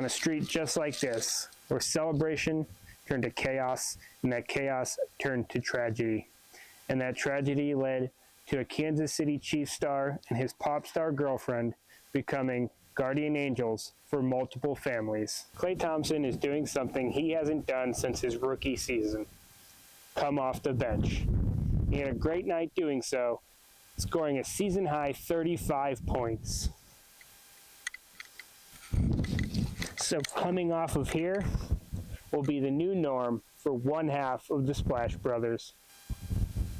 on a street just like this, where celebration turned to chaos, and that chaos turned to tragedy. And that tragedy led to a Kansas City Chiefs star and his pop star girlfriend becoming guardian angels for multiple families. Klay Thompson is doing something he hasn't done since his rookie season: come off the bench. He had a great night doing so, scoring a season-high 35 points. So coming off of here will be the new norm for one half of the Splash Brothers.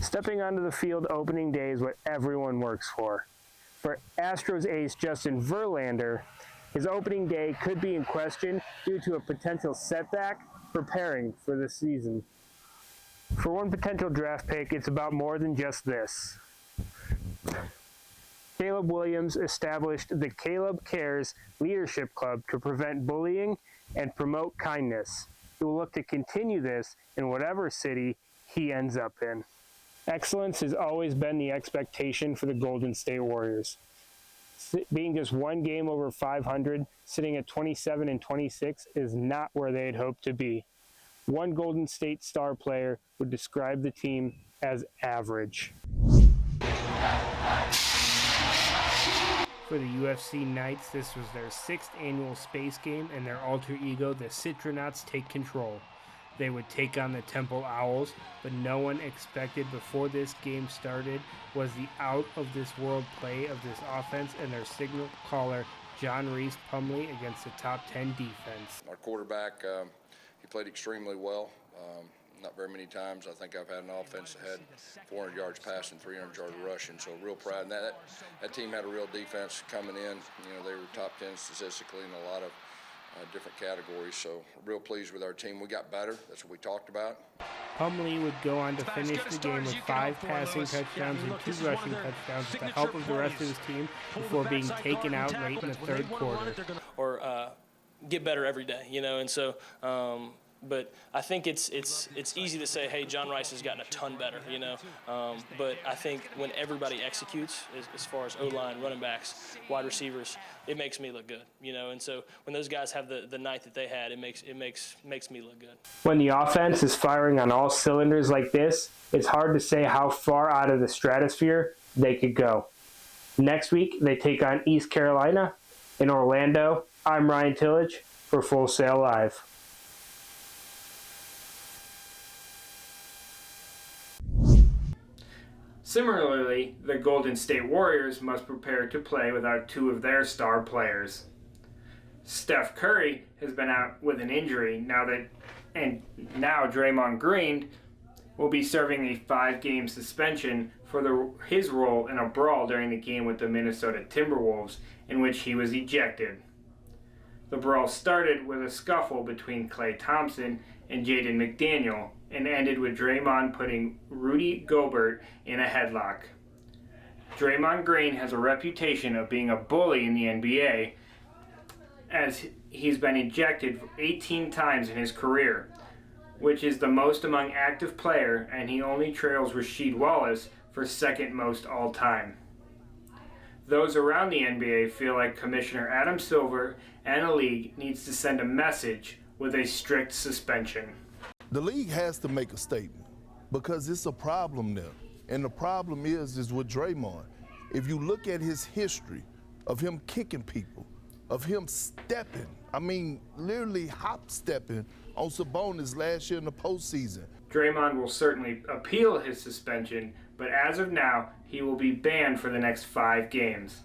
Stepping onto the field opening day is what everyone works for. For Astros ace Justin Verlander, his opening day could be in question due to a potential setback preparing for the season. For one potential draft pick, it's about more than just this. Caleb Williams established the Caleb Cares Leadership Club to prevent bullying and promote kindness. He will look to continue this in whatever city he ends up in. Excellence has always been the expectation for the Golden State Warriors. Being just one game over 500, sitting at 27-26 is not where they had hoped to be. One Golden State star player would describe the team as average. For the UFC Knights, this was their 6th annual space game, and their alter ego, the Citronauts, take control. They would take on the Temple Owls, but no one expected before this game started was the out-of-this-world play of this offense and their signal caller, John Reese Plumlee, against the top 10 defense. Our quarterback, he played extremely well. Not very many times. I think I've had an offense that had 400 yards passing, 300 yards rushing, so real proud. And that team had a real defense coming in. You know, they were top 10 statistically in a lot of different categories, so real pleased with our team. We got better. That's what we talked about. Plumlee would go on to finish the game with 5 passing touchdowns and 2 rushing touchdowns with the help of the rest of his team before being taken out late in the third quarter. Or get better every day, you know, and so but I think it's easy to say, hey, John Rice has gotten a ton better, you know. But I think when everybody executes, as far as O-line, running backs, wide receivers, it makes me look good, you know. And so when those guys have the night that they had, it makes me look good. When the offense is firing on all cylinders like this, it's hard to say how far out of the stratosphere they could go. Next week, they take on East Carolina in Orlando. I'm Ryan Tillich for Full Sail Live. Similarly, the Golden State Warriors must prepare to play without 2 of their star players. Steph Curry has been out with an injury now Draymond Green will be serving a 5-game suspension for his role in a brawl during the game with the Minnesota Timberwolves, in which he was ejected. The brawl started with a scuffle between Klay Thompson and Jaden McDaniel, and ended with Draymond putting Rudy Gobert in a headlock. Draymond Green has a reputation of being a bully in the NBA, as he's been ejected 18 times in his career, which is the most among active player, and he only trails Rasheed Wallace for second most all time. Those around the NBA feel like Commissioner Adam Silver and the league needs to send a message with a strict suspension. The league has to make a statement because it's a problem there. And the problem is with Draymond. If you look at his history of him kicking people, of him stepping, literally hop-stepping on Sabonis last year in the postseason. Draymond will certainly appeal his suspension, but as of now, he will be banned for the next 5 games.